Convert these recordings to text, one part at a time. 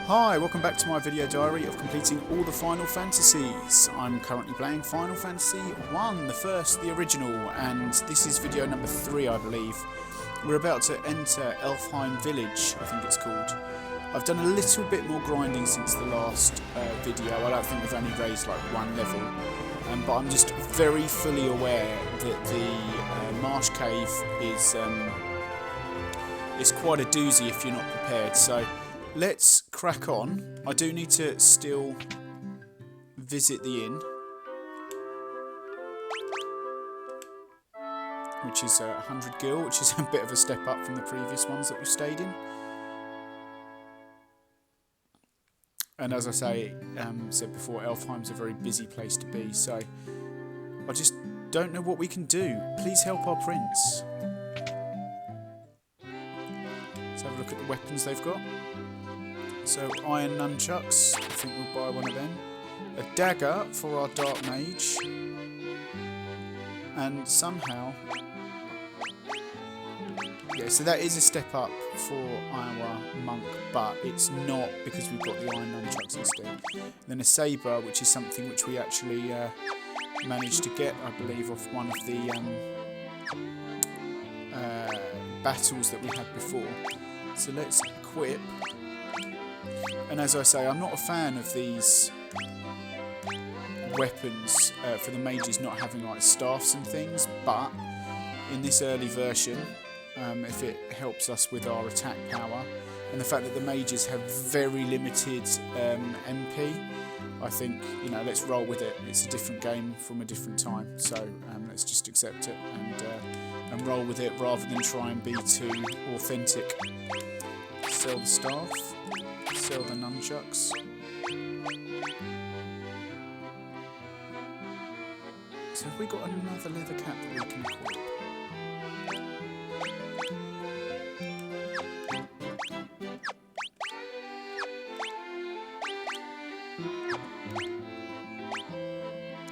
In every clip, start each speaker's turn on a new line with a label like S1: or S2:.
S1: Hi, welcome back to my video diary of completing all the Final Fantasies. I'm currently playing Final Fantasy 1, the first, the original, and this is video number 3, I believe. We're about to enter Elfheim Village, I think it's called. I've done a little bit more grinding since the last video. I don't think we've only raised like one level, but I'm just very fully aware that the Marsh cave is quite a doozy if you're not prepared. So let's crack on. I do need to still visit the inn, which is 100 gil, which is a bit of a step up from the previous ones that we've stayed in. And as I said before, Elfheim's a very busy place to be, so I just don't know what we can do. Please help our prince. Let's have a look at the weapons they've got. So, iron nunchucks, I think we'll buy one of them. A dagger for our dark mage. And somehow... yeah, so that is a step up for our monk, but it's not because we've got the iron nunchucks instead. And then a saber, which is something which we actually managed to get, I believe, off one of the battles that we had before. So let's equip. And as I say, I'm not a fan of these weapons for the mages not having like staffs and things, but in this early version, if it helps us with our attack power, and the fact that the mages have very limited MP, I think, you know, let's roll with it. It's a different game from a different time, so let's just accept it and roll with it rather than try and be too authentic. Sell the staff. Sell the nunchucks. So have we got another leather cap that we can equip?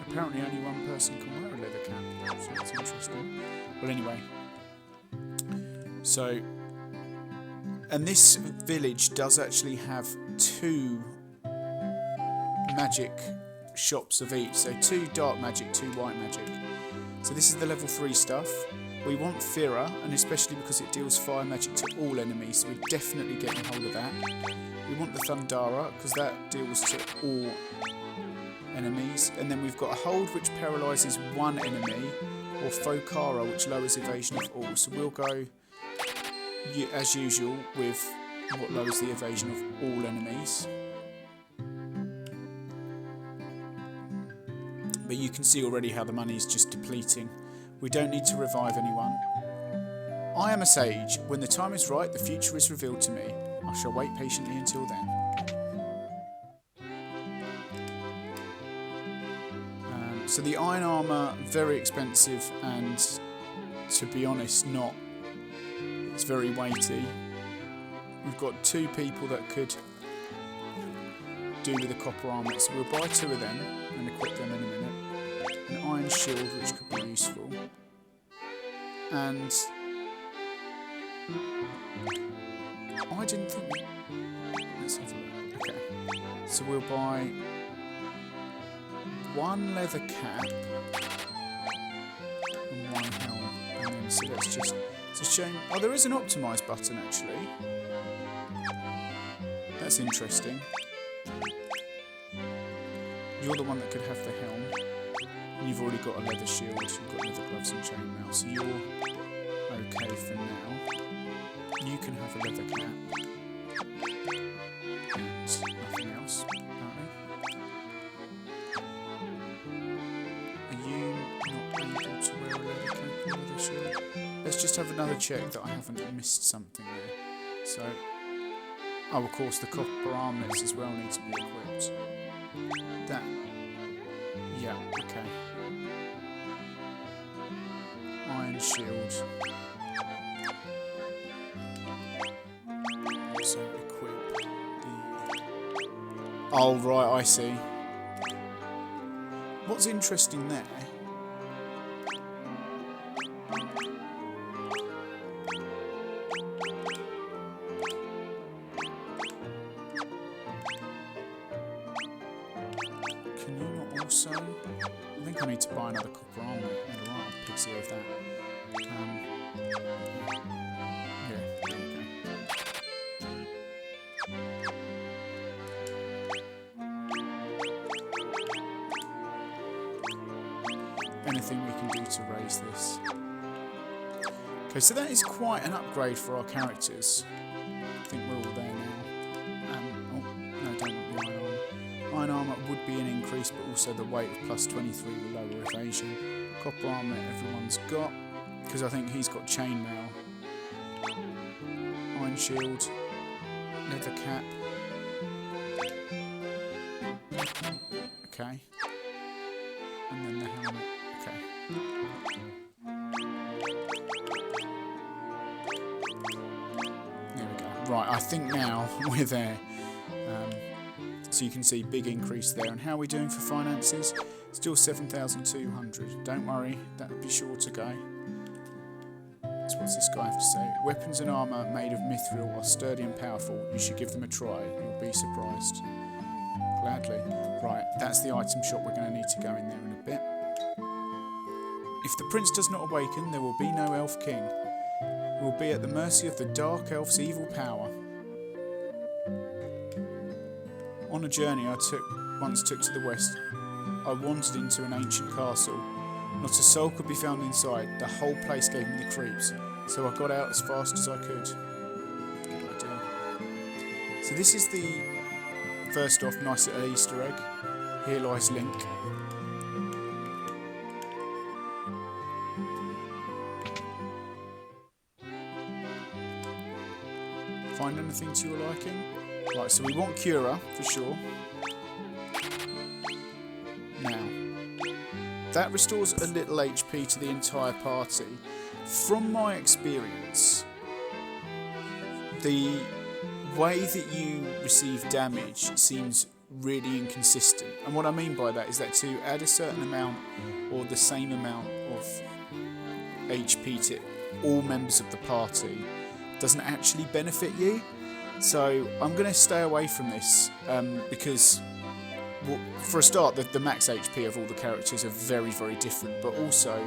S1: Apparently only one person can wear a leather cap, so that's interesting. Well, anyway. So... and this village does actually have 2 magic shops of each. So 2 dark magic, 2 white magic. So this is the level 3 stuff. We want Fira, and especially because it deals fire magic to all enemies, so we're definitely getting hold of that. We want the Thundara, because that deals to all enemies. And then we've got a hold which paralyses one enemy, or Fokara, which lowers evasion of all. So we'll go... as usual with what lowers the evasion of all enemies. But you can see already how the money is just depleting. We don't need to revive anyone. I am a sage. When the time is right, the future is revealed to me. I shall wait patiently until then. So the iron armour, very expensive, and to be honest, not... it's very weighty. We've got 2 people that could do with the copper armour, so we'll buy 2 of them and equip them in a minute. An iron shield, which could be useful. And I didn't think... let's have a look. Okay. So we'll buy 1 leather cap and 1 helm. And then, so let's just... it's a shame... oh, there is an optimise button, actually. That's interesting. You're the one that could have the helm. And you've already got a leather shield. You've got leather gloves and chainmail. So you're okay for now. You can have a leather cap. And nothing else, apparently. Are you not able to wear a leather cap and a leather shield? Let's just have another check that I haven't missed something there. So, oh, of course, the copper armlets as well need to be equipped. That, yeah, okay. Iron shield. So equip the... oh, right, I see. What's interesting there... also, I think I need to buy another copper armor. Right, I'll pixie of that. Yeah, there you go. Anything we can do to raise this. Okay, so that is quite an upgrade for our characters. I think we're all there now. Oh, no, don't want the iron armor. Iron armor would be an increase, but also the weight of plus 23 will lower evasion. Copper armor everyone's got, because I think he's got chainmail. Iron shield, leather cap. Okay. And then the helmet. Okay. There we go. Right, I think now we're there. So you can see big increase there. And how are we doing for finances? Still 7,200. Don't worry, that'll be sure to go. So what's this guy have to say? Weapons and armour made of mithril are sturdy and powerful. You should give them a try. You'll be surprised. Gladly. Right, that's the item shop. We're going to need to go in there in a bit. If the prince does not awaken, there will be no elf king. We will be at the mercy of the dark elf's evil power. On a journey I once took to the west, I wandered into an ancient castle. Not a soul could be found inside. The whole place gave me the creeps, so I got out as fast as I could. Good idea. So this is the, first off, nice little Easter egg. Here lies Link. Find anything to your liking? Right, so we want Cura, for sure. Now, that restores a little HP to the entire party. From my experience, the way that you receive damage seems really inconsistent. And what I mean by that is that to add a certain amount or the same amount of HP to all members of the party doesn't actually benefit you. So I'm going to stay away from this because, well, for a start, the max HP of all the characters are very, very different. But also,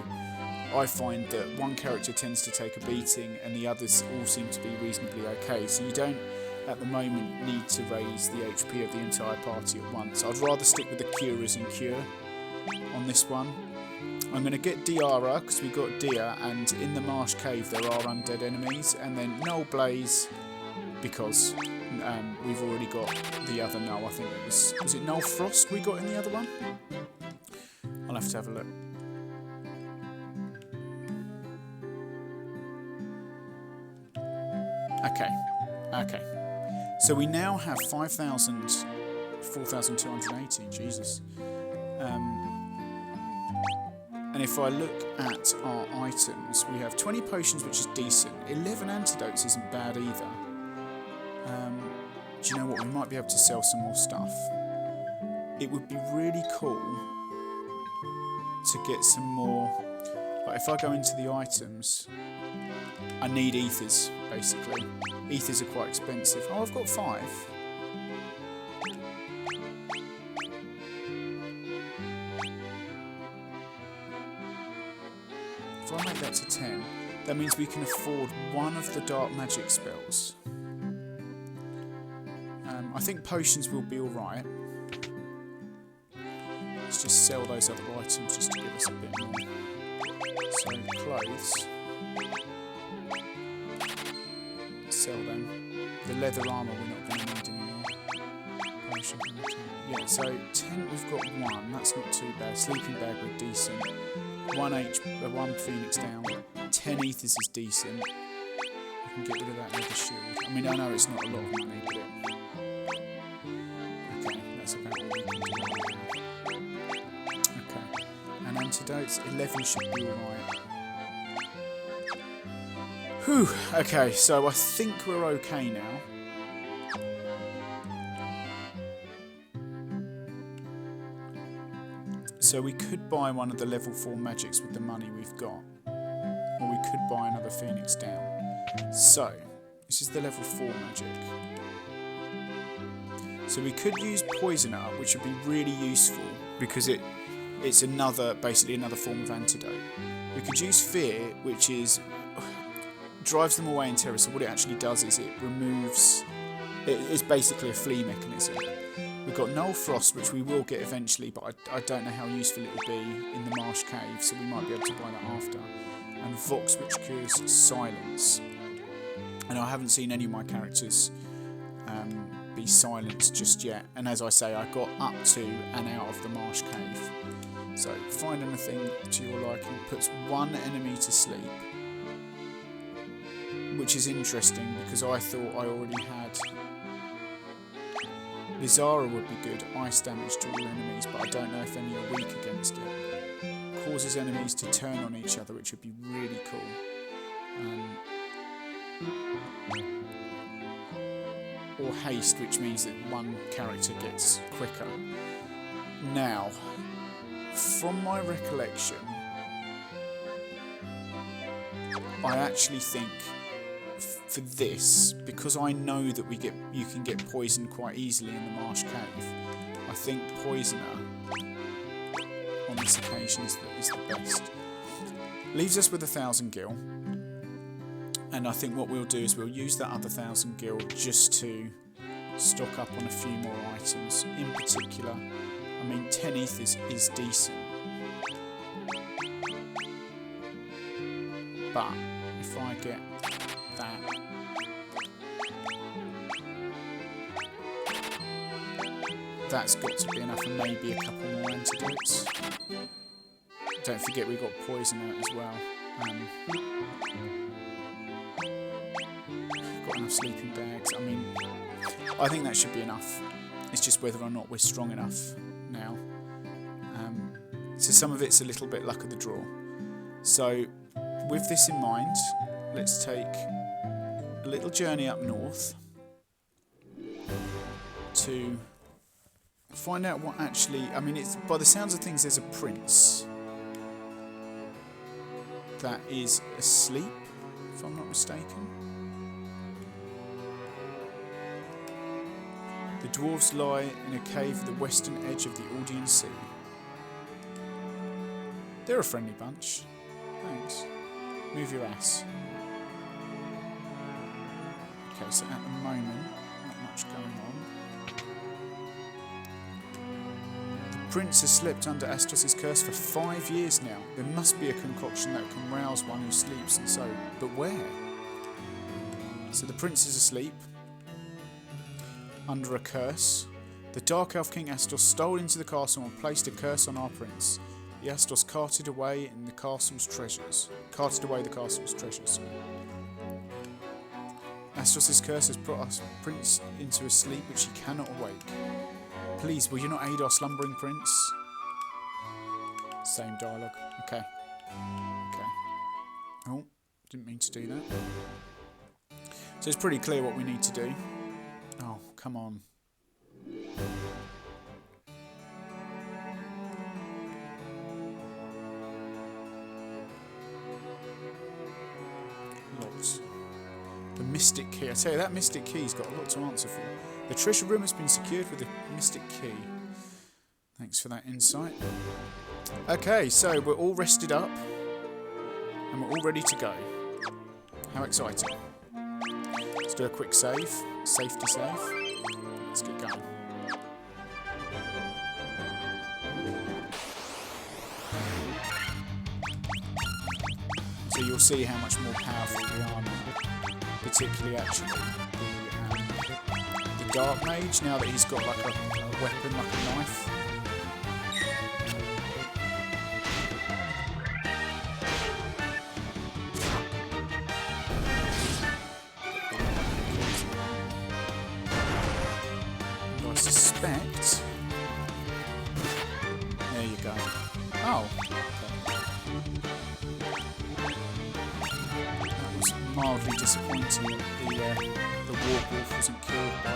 S1: I find that one character tends to take a beating and the others all seem to be reasonably okay. So you don't, at the moment, need to raise the HP of the entire party at once. I'd rather stick with the Curas and Cure on this one. I'm going to get Diara because we've got Dia, and in the Marsh Cave there are undead enemies, and then Null Blaze because we've already got the other Null. I think it was it Null Frost we got in the other one? I'll have to have a look. Okay. So we now have 4,280, Jesus. And if I look at our items, we have 20 potions, which is decent. 11 antidotes isn't bad either. Do you know what? We might be able to sell some more stuff. It would be really cool to get some more. Like if I go into the items, I need ethers, basically. Ethers are quite expensive. Oh, I've got 5. If I make that to 10, that means we can afford one of the dark magic spells. I think potions will be alright. Let's just sell those other items just to give us a bit more. So, clothes. Sell them. The leather armour we're not going to need anymore. Potion. Yeah, so 10, we've got 1. That's not too bad. Sleeping bag, we're decent. 1 Phoenix down. 10 ethers is decent. We can get rid of that leather shield. I mean, I know it's not a lot of money, but okay, that's about all we can do. Okay, and antidotes, 11 should be alright. Whew, okay, so I think we're okay now. So we could buy one of the level 4 magics with the money we've got. Or we could buy another Phoenix down. So, this is the level 4 magic. So we could use Poison Up, which would be really useful. because it's basically another form of antidote. We could use fear, which drives them away in terror. So what it actually does is it removes. It's basically a flee mechanism. We've got Null Frost, which we will get eventually, but I don't know how useful it will be in the Marsh Cave, so we might be able to buy that after. And Vox, which cures Silence. And I haven't seen any of my characters be silenced just yet. And as I say, I got up to and out of the Marsh Cave. So find anything to your liking. Puts one enemy to sleep, which is interesting because I thought I already had. Lizara would be good, ice damage to all enemies, but I don't know if any are weak against it. Causes enemies to turn on each other, which would be really cool. Or haste, which means that one character gets quicker. Now, from my recollection, I actually think for this, because I know that you can get poisoned quite easily in the Marsh Cave, I think Poisoner on this occasion is the best. Leaves us with 1,000 gil, and I think what we'll do is we'll use that other 1,000 gil just to stock up on a few more items. In particular, I mean 10 ETH is decent, but if I get that, that's got to be enough, and maybe a couple more antidotes. Don't forget we've got Poisoner as well. Got enough sleeping bags. I mean, I think that should be enough. It's just whether or not we're strong enough now. So some of it's a little bit luck of the draw. So with this in mind, let's take a little journey up north to find out what actually. I mean, it's by the sounds of things, there's a prince that is asleep, if I'm not mistaken. The dwarves lie in a cave at the western edge of the Aldean Sea. They're a friendly bunch. Thanks. Move your ass. Okay, so at the moment, not much going on. The prince has slept under Astos' curse for 5 years now. There must be a concoction that can rouse one who sleeps, and so, but where? So the prince is asleep, under a curse. The Dark Elf King Astos stole into the castle and placed a curse on our prince. The Astos carted away the castle's treasures. Astos' curse has brought our prince into a sleep which he cannot awake. Please, will you not aid our slumbering prince? Same dialogue. Okay. Oh, didn't mean to do that. So it's pretty clear what we need to do. Oh, come on. Lots. The Mystic Key. I tell you, that Mystic Key's got a lot to answer for. The treasure room has been secured with the Mystic Key. Thanks for that insight. Okay, so we're all rested up. And we're all ready to go. How exciting. Let's do a quick save. Safety save. Let's get going. So you'll see how much more powerful we are now. Particularly actually the Dark Mage, now that he's got like a weapon, like a knife. I suspect. There you go. Oh. Mildly disappointing that the Warwolf wasn't killed by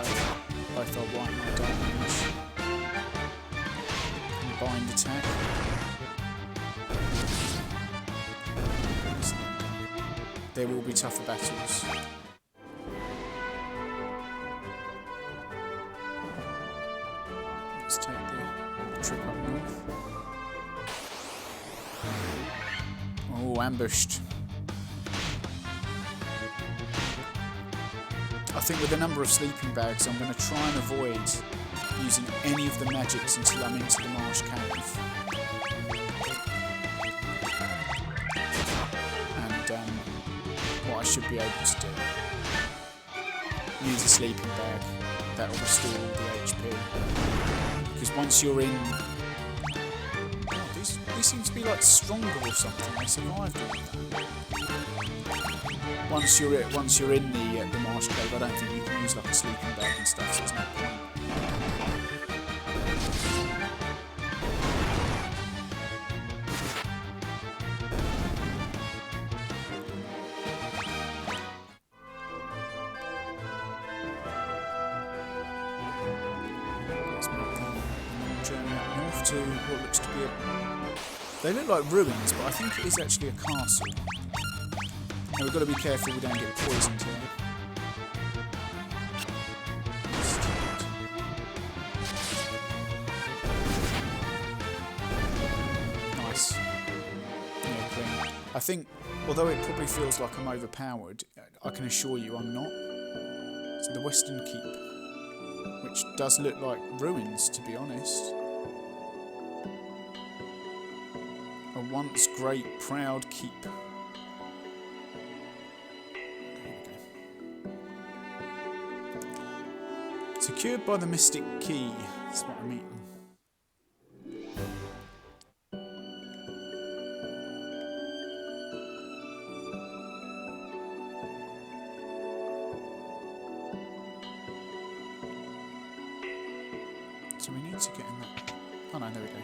S1: both our White and our Dark Mage. Combined attack. There will be tougher battles. Let's take the trip up north. Oh, ambushed. I think with the number of sleeping bags, I'm going to try and avoid using any of the magics until I'm into the Marsh Cave. And what I should be able to do, use a sleeping bag, that will restore all the HP. Because once you're in... Oh, these seem to be like stronger or something, they survived all of that. Once you're in the Marsh Cave, I don't think you can use like a sleeping bag and stuff, so there's no point. Let's make the journey up north to what looks to be a... They look like ruins, but I think it is actually a castle. Now we've got to be careful we don't get poisoned here. Nice. Yeah, clean. I think, although it probably feels like I'm overpowered, I can assure you I'm not. So the Western Keep, which does look like ruins, to be honest. A once great, proud keep. Secured by the Mystic Key. That's what I mean. So we need to get in that. Oh no, there we go.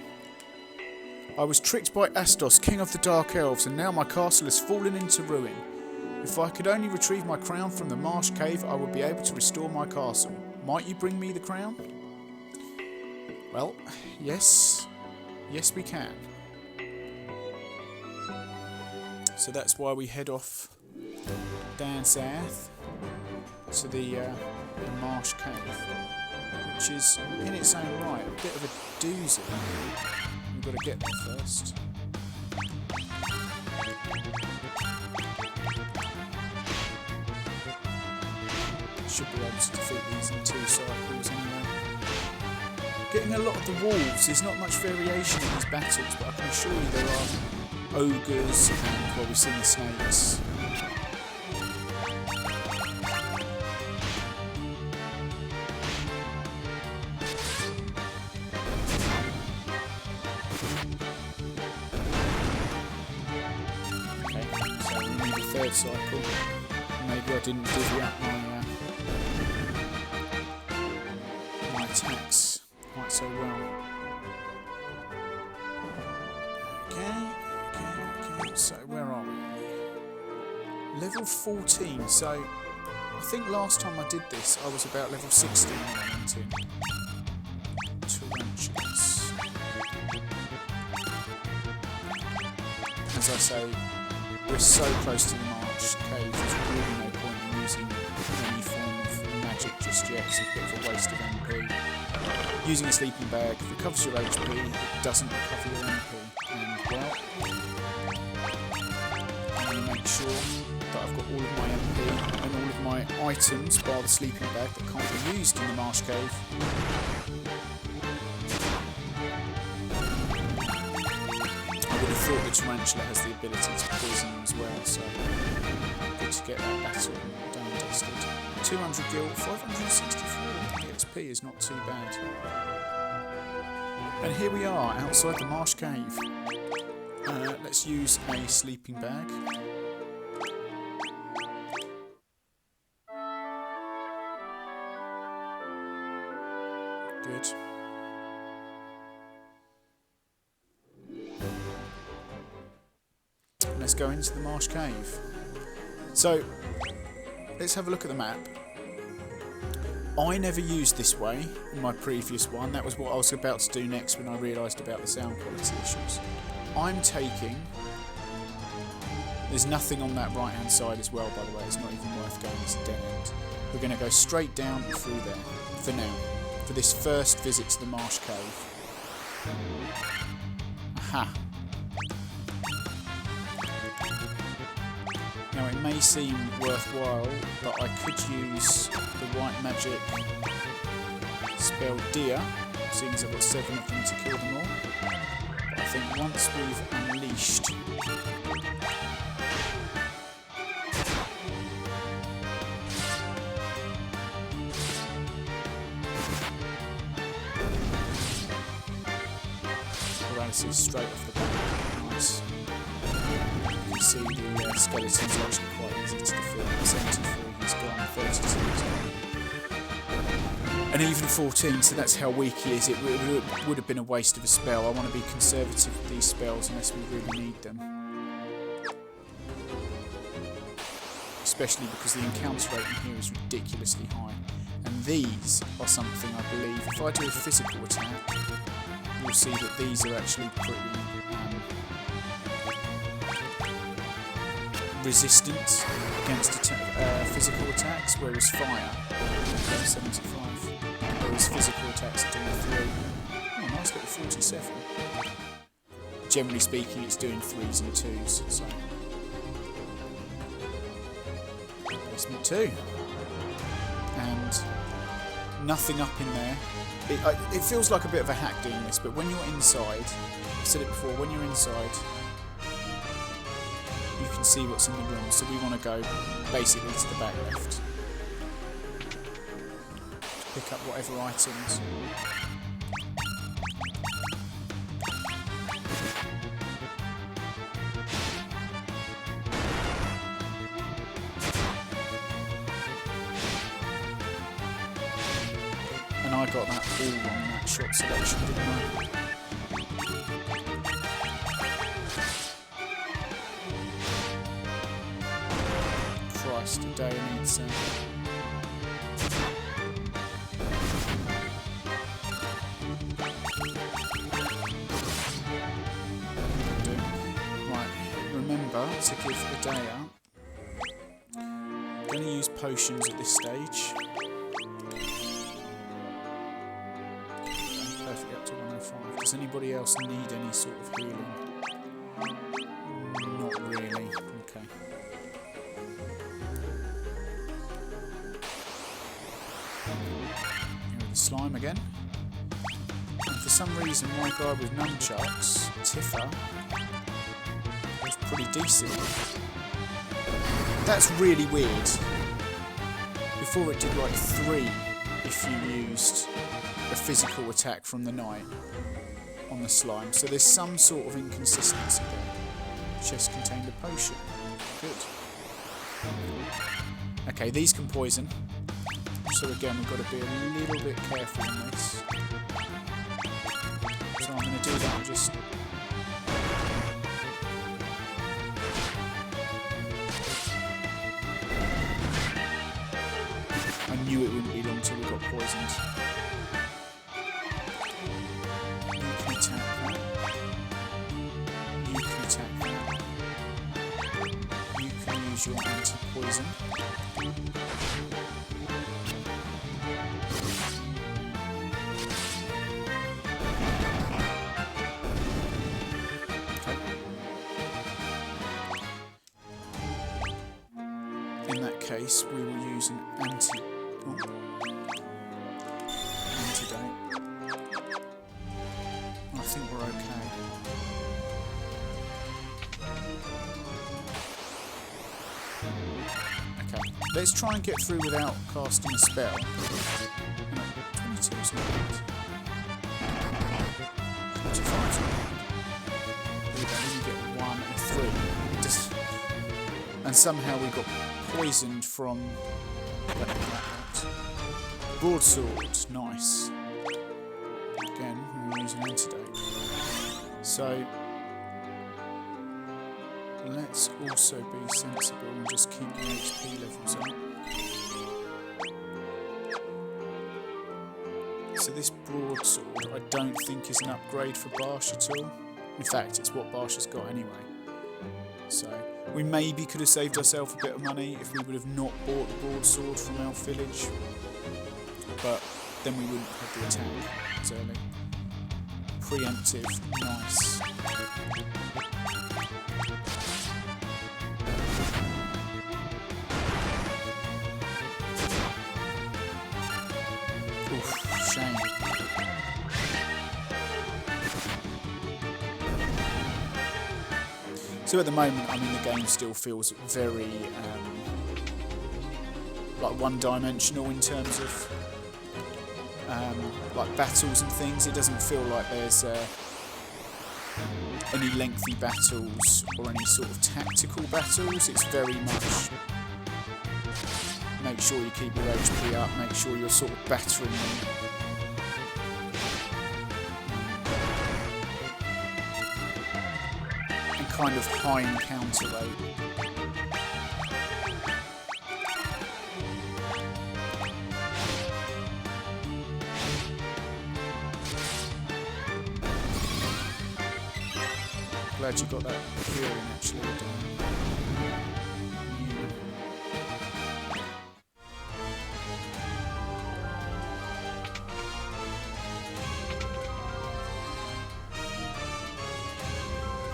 S1: I was tricked by Astos, king of the Dark Elves, and now my castle has fallen into ruin. If I could only retrieve my crown from the Marsh Cave, I would be able to restore my castle. Might you bring me the crown? Well, yes. Yes, we can. So that's why we head off down south to the Marsh Cave, which is, in its own right, a bit of a doozy. We've got to get there first. Should be able to defeat these in 2 cycles anyway. Getting a lot of the wolves, there's not much variation in these battles, but I can assure you there are ogres and, well, we've seen the snakes. Okay, so we need a 3rd cycle. Maybe I didn't divvy up my attacks quite so well. Okay, so where are we? Level 14, so I think last time I did this I was about level 16 when I went in. Tarantulas. As I say, we're so close to the Marsh Cave, there's really no point in using any form of magic just yet. It's a bit of a waste of MP. Using a sleeping bag recovers your HP, it doesn't recover your MP. And well, I'm going to make sure that I've got all of my MP and all of my items, bar the sleeping bag, that can't be used in the Marsh Cave. I would have thought the tarantula has the ability to poison them as well, so good to get that battle done and dusted. 200 gil, 564 XP is not too bad. And here we are outside the Marsh Cave. Let's use a sleeping bag. Good. Let's go into the Marsh Cave. So, let's have a look at the map. I never used this way in my previous one. That was what I was about to do next when I realised about the sound quality issues. I'm taking... There's nothing on that right hand side as well, by the way. It's not even worth going, it's a dead end. We're going to go straight down through there, for now. For this first visit to the Marsh Cave. Aha. Now it may seem worthwhile, but I could use the white magic spell Deer, seeing as I've got 7 of them to kill them all. But I think once we've unleashed paralysis straight off the back, nice. You can see the skeletons are actually quite easy to defeat. 73 he's gone, 32 he's gone. And even 14, so that's how weak he is. It would have been a waste of a spell. I want to be conservative with these spells unless we really need them. Especially because the encounter rate in here is ridiculously high. And these are something I believe, if I do a physical attack, you'll see that these are actually pretty resistant against physical attacks, whereas fire, 75. Whereas physical attacks are doing 3. Oh, nice little 47. Generally speaking, it's doing 3s and 2s. So, basement 2, and nothing up in there. It feels like a bit of a hack doing this, but when you're inside, I've said it before, when you're inside, you can see what's in the room. So we want to go basically to the back left. Pick up whatever items. And I got that all wrong, that shot selection, didn't I? Christ, a day needs to give Adaya. I'm going to use potions at this stage. Perfectly up to 105. Does anybody else need any sort of healing? Not really. Okay. Here with the slime again. And for some reason, my guy with nunchucks, Tifa, pretty decent. That's really weird. Before it did like 3 if you used a physical attack from the knight on the slime. So there's some sort of inconsistency there. Chest contained a potion. Good. Okay, these can poison. So again, we've got to be a little bit careful on this. So I'm going to do that and just... I knew it wouldn't be long till we got poisoned. You can attack that. You can attack that. You can use your anti-poison. Okay. In that case, we will use an antidote. I think we're okay. Okay, let's try and get through without casting a spell. No, 22 is not bad. 25 is not bad. We only get 1 and 3. And somehow we got poisoned from... Broadsword, nice. Again, we'll use an antidote. So, let's also be sensible and just keep the HP levels up. So this broadsword, I don't think is an upgrade for Marsh at all. In fact, it's what Marsh has got anyway. So, we maybe could have saved ourselves a bit of money if we would have not bought the broadsword from Elf Village. But then we wouldn't have the attack as early. preemptive. Nice. Oof, shame. So at the moment, I mean, the game still feels very like one-dimensional in terms of like battles and things. It doesn't feel like there's any lengthy battles or any sort of tactical battles. It's very much make sure you keep your HP up, make sure you're sort of battering them. And kind of high encounter rate. Glad you got that hearing actually.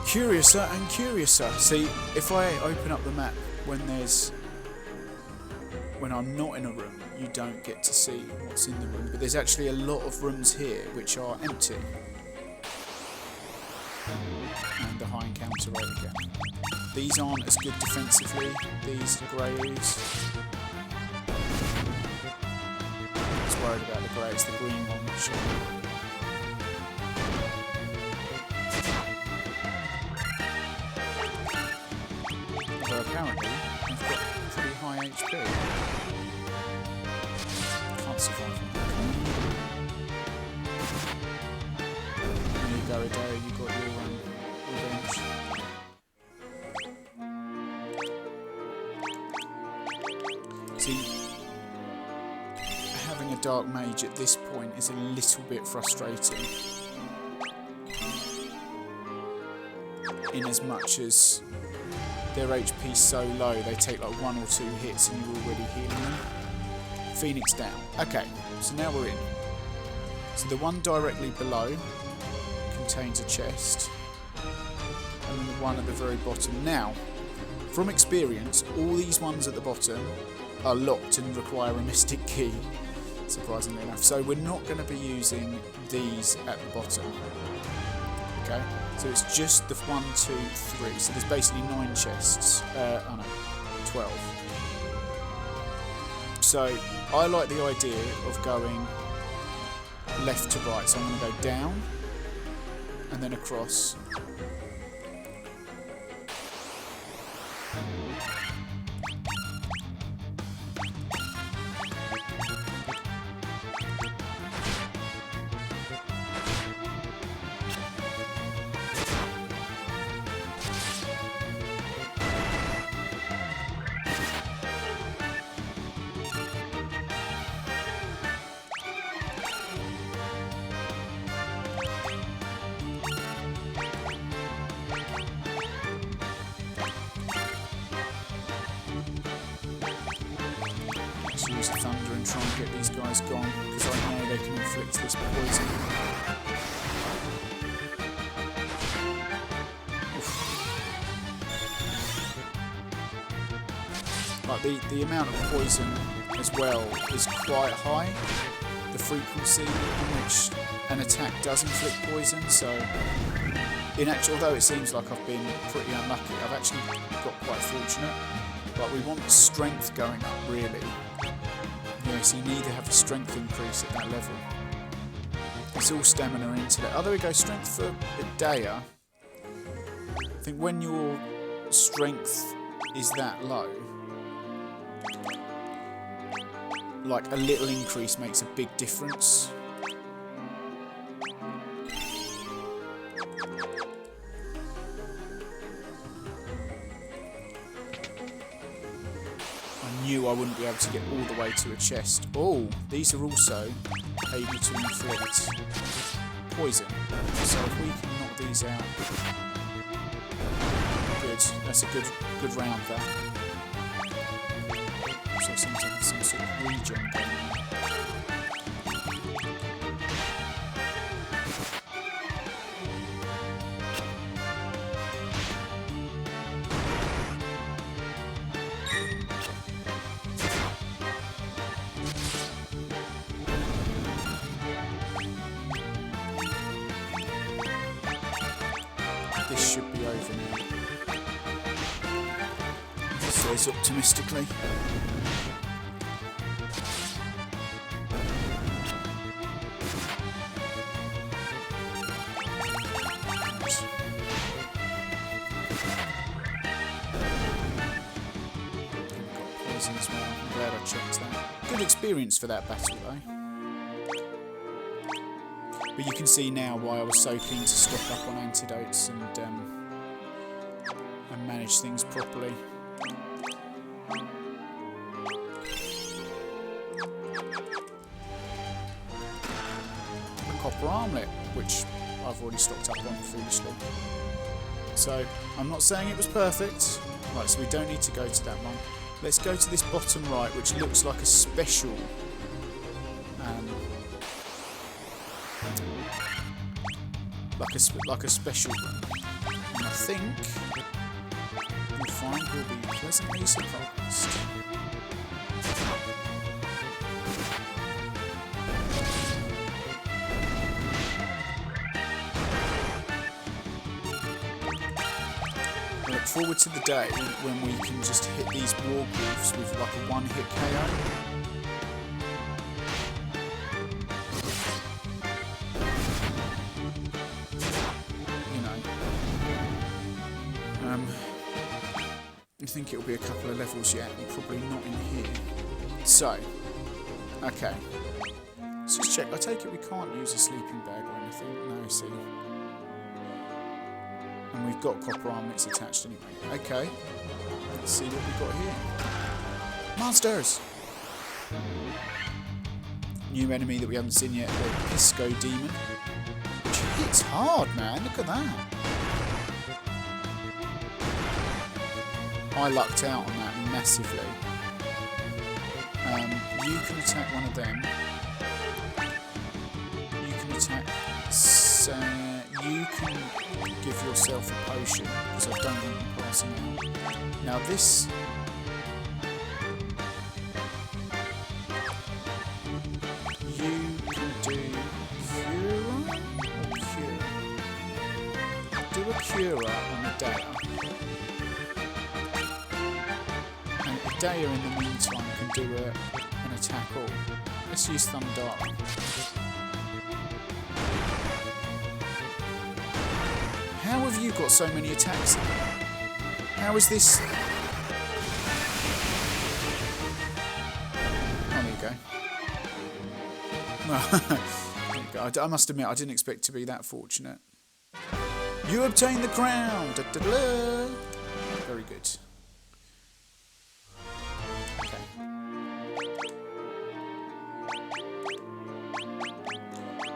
S1: Curiouser and curiouser. See, if I open up the map when I'm not in a room, you don't get to see what's in the room. But there's actually a lot of rooms here which are empty. And the high encounter rate again. These aren't as good defensively, these greys. I was worried about the greys, the green one which although apparently I've got pretty high HP. Can't survive on that. There you go, Adair, you got your revenge. See, having a dark mage at this point is a little bit frustrating. In as much as their HP's so low, they take like 1 or 2 hits and you're already healing them. Phoenix down. Okay, so now we're in. So the one directly below contains a chest, and then the one at the very bottom. Now, from experience, all these ones at the bottom are locked and require a mystic key, surprisingly enough. So we're not going to be using these at the bottom. Okay, so it's just the 1, 2, 3. So there's basically 9 chests. Oh no, 12. So I like the idea of going left to right. So I'm going to go down and then across. Use thunder and try and get these guys gone, because I know they can inflict this poison. Oof. Like the amount of poison as well is quite high. The frequency in which an attack does inflict poison, so in actual, although it seems like I've been pretty unlucky, I've actually got quite fortunate. But we want strength going up, really. Yeah, so you need to have a strength increase at that level. It's all stamina and intellect. Oh, there we go, strength for Adair. I think when your strength is that low, like a little increase makes a big difference. I wouldn't be able to get all the way to a chest. Oh, these are also able to inflict poison. So if we can knock these out, good. That's a good round there. So it seems to have some sort of regen going on. says optimistically. As well. I'm glad I checked that. Good experience for that battle though. But you can see now why I was so keen to stock up on antidotes and manage things properly. The copper armlet, which I've already stocked up on foolishly. So I'm not saying it was perfect. Right, so we don't need to go to that one. Let's go to this bottom right, which looks like a special like a special room. And I think you'll find we'll be pleasantly surprised. I look forward to the day when we can just hit these wargreaves with like a one-hit KO. I think it'll be a couple of levels yet, and probably not in here. So, okay. Let's just check. I take it we can't use a sleeping bag or anything. No, see. And we've got copper armlets attached anyway. Okay. Let's see what we've got here. Monsters! New enemy that we haven't seen yet, the Pisco Demon. Which hits hard, man. Look at that. I lucked out on that massively. You can attack one of them. You can attack... you can give yourself a potion, because I don't want you passing out. Now this... you can do Cura or Cure? Do a Cura on the Daya. Daya in the meantime can do an attack all. Let's use Thunder. How have you got so many attacks? How is this? Oh, there you go. Well, there you go. I must admit, I didn't expect to be that fortunate. You obtain the crown! Da, da, da. Very good.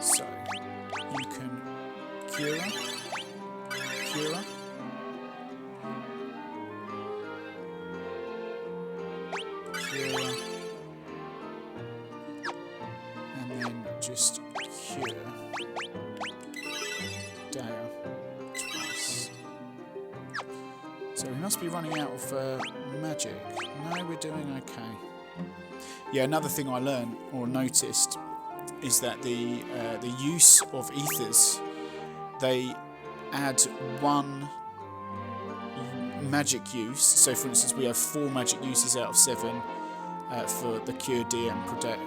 S1: So, you can Cura, Cura, Cura, and then just Cure, Daya, twice. So we must be running out of magic. No, we're doing okay. Yeah, another thing I learned or noticed is that the use of ethers, they add one magic use. So for instance, we have 4 magic uses out of 7 for the Cure, Deer and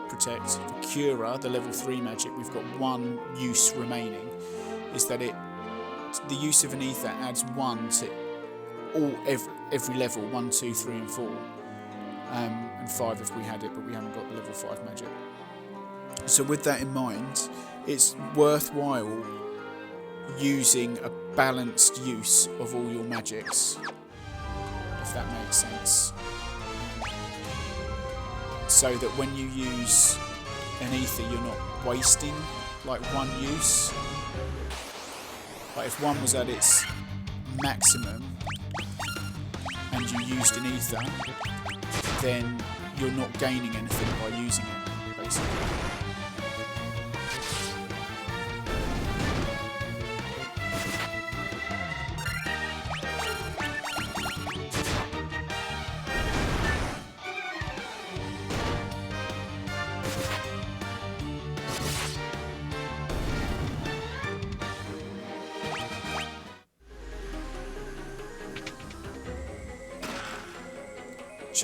S1: Protect. For Cura, the level 3 magic, we've got 1 use remaining. Is that the use of an ether adds 1 to every level, 1, 2, 3 and 4. And 5 if we had it, but we haven't got the level 5 magic. So with that in mind, it's worthwhile using a balanced use of all your magics, if that makes sense. So that when you use an ether, you're not wasting like one use. Like if one was at its maximum and you used an ether, then you're not gaining anything by using it, basically.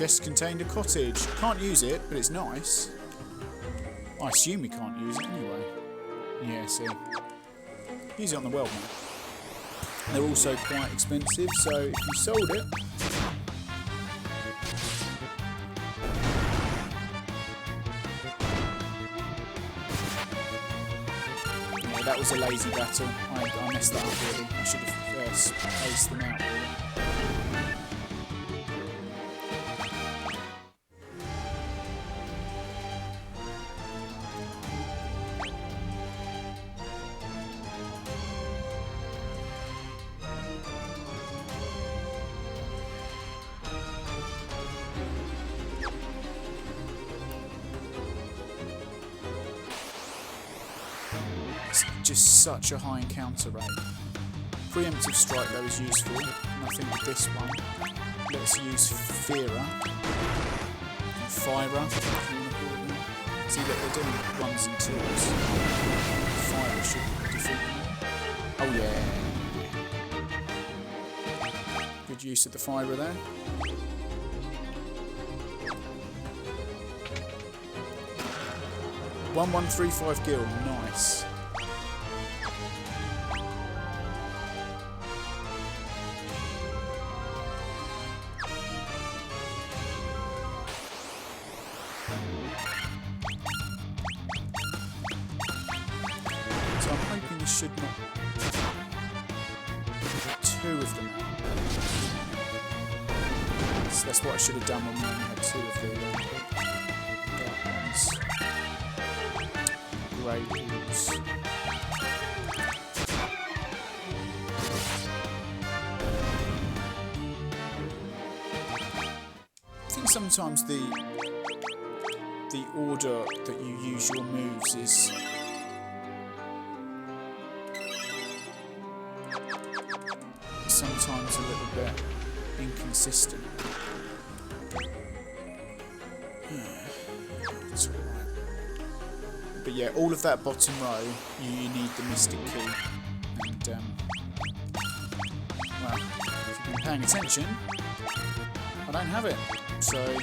S1: Chest contained a cottage. Can't use it, but it's nice. I assume we can't use it anyway. Yeah, see. Use it on the world map. They're also quite expensive, so if you sold it... Yeah, that was a lazy battle. I messed that up really. I should have spaced them out really. Just such a high encounter rate. Preemptive strike though is useful, and I think with this one, let's use Fira and Fira. See that they're doing ones and twos. Fira should defeat them. Oh yeah. Good use of the Fira there. $1135 gil, nice. So I'm hoping this should not... Two of them out. So that's what I should have done when we only had two of the dark ones. Grey ooze. I think sometimes the order that you use your moves is sometimes a little bit inconsistent. It's all right. But yeah, all of that bottom row, you need the Mystic Key. And, well, if you've been paying attention, I don't have it. So...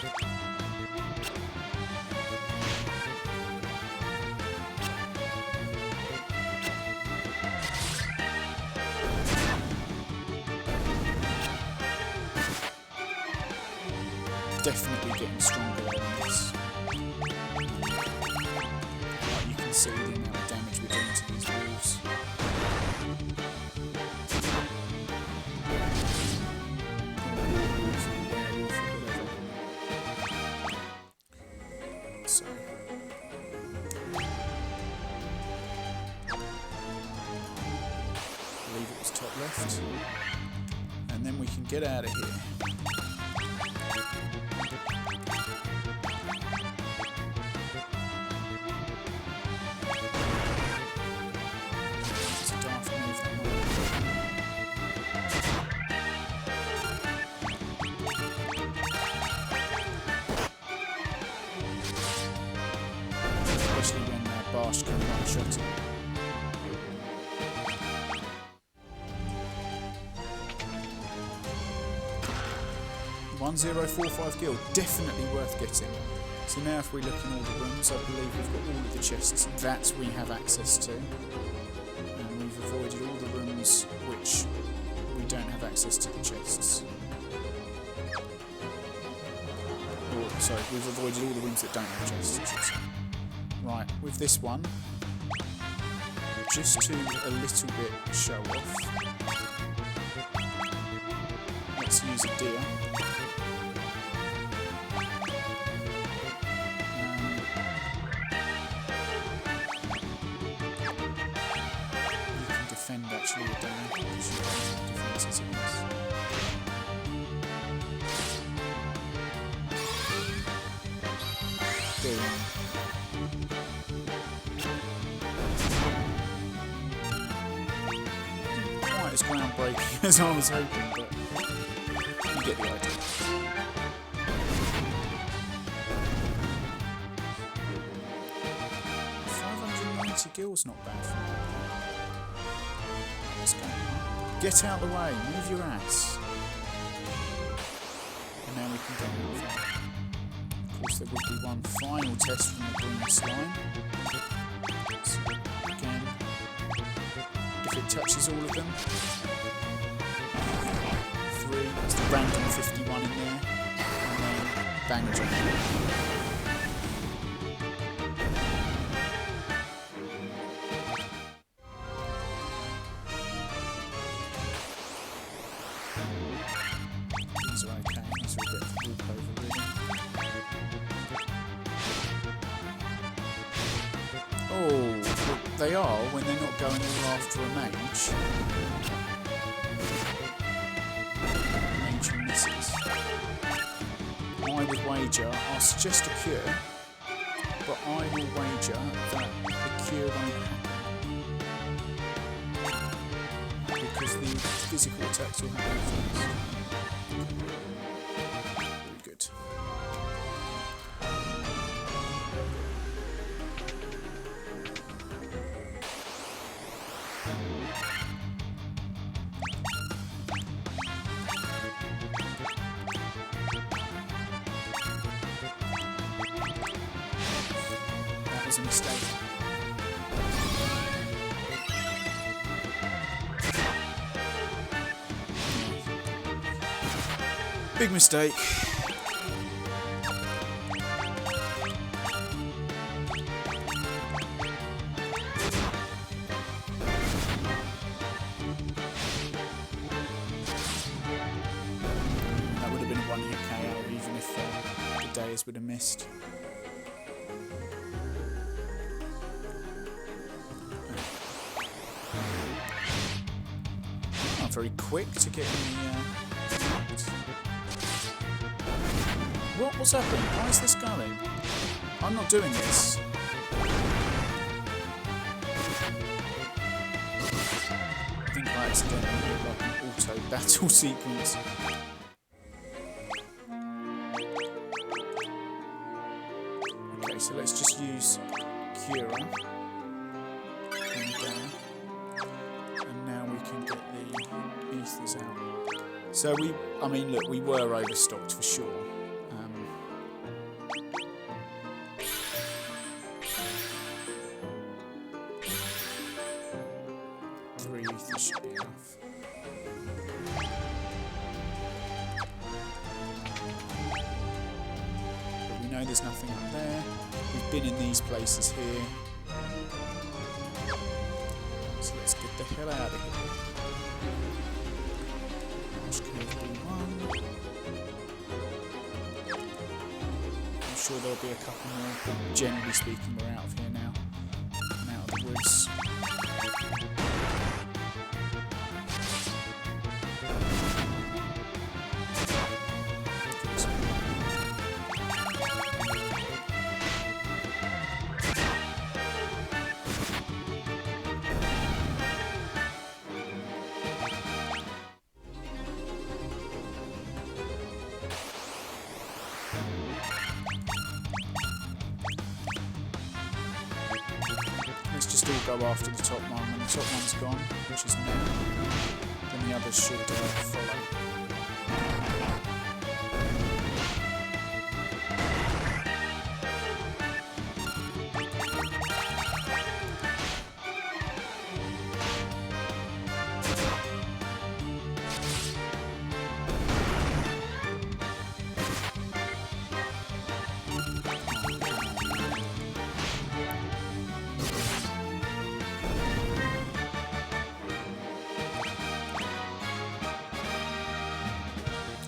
S1: definitely getting stronger on this. Like you can see the amount of damage we're doing to these wolves. So. I believe it was top left. And then we can get out of here. Especially when Marsh can one-shot it. $1045 gil, definitely worth getting. So now if we look in all the rooms, I believe we've got all of the chests that we have access to. And we've avoided all the rooms which we don't have access to the chests. Or, sorry, we've avoided all the rooms that don't have chests, I should say. Right, with this one, just to a little bit show off, let's use a deer. You can defend actually with damage, because you have defences in this. Boom. As groundbreaking as I was hoping, but you get the idea. $590 gil's not bad for me. Let's go. Get out of the way, move your ass. And now we we can get out of here. Of course, there would be one final test from the green slime. So, again, if it touches all of them, 3, it's the random 51 in there, and then bang jump. These are okay, these are a bit of a walkover really. Oh, well, they are when they're not going all after a mage. Mage who misses. I would wager, I'll suggest a cure, but I will wager that the cure won't happen. Because the physical attacks will happen first. Very good. That was a mistake. Big mistake. That would have been a one-hit KO even if the Days would have missed. Not very quick to get in the... What's happened? Why is this going? I'm not doing this. I think I accidentally hit like an auto battle sequence. Okay, so let's just use Cura. And now we can get the ethers out. So I mean look, we were overstocked for sure. 3 ethers should be enough. But we know there's nothing up there. We've been in these places here. So let's get the hell out of here. Marsh Cave B1. I'm sure there'll be a couple more, but generally speaking we're out of here now. And out of the woods. Let's just all go after the top one. When the top one's gone, which is now, then the others should follow.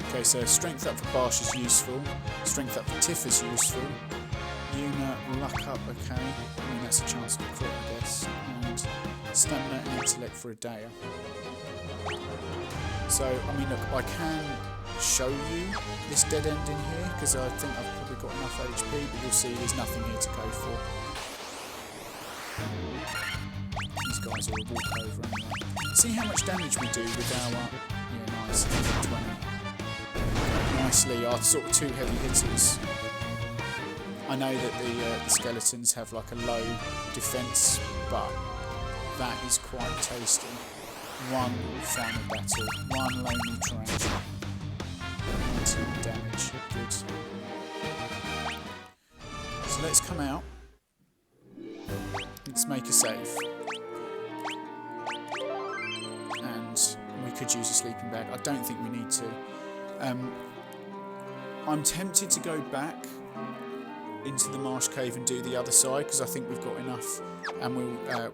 S1: Okay, so strength up for Barsh is useful, strength up for Tiff is useful, Una, luck up, okay, I mean that's a chance of a crit I guess, and stamina and intellect for a Daya. So, I mean look, I can show you this dead end in here, because I think I've probably got enough HP, but you'll see there's nothing here to go for. These guys are a walkover anyway. See how much damage we do with our, yeah nice, 20. Nicely, our sort of 2 heavy hitters. I know that the skeletons have like a low defense, but that is quite tasty. One final battle, one lonely tarantula. 19 damage. Good. So let's come out. Let's make a save. And we could use a sleeping bag. I don't think we need to. I'm tempted to go back into the Marsh cave and do the other side because I think we've got enough, and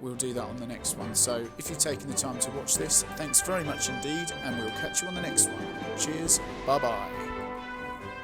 S1: we'll do that on the next one. So if you've taken the time to watch this, thanks very much indeed, and we'll catch you on the next one. Cheers, bye bye.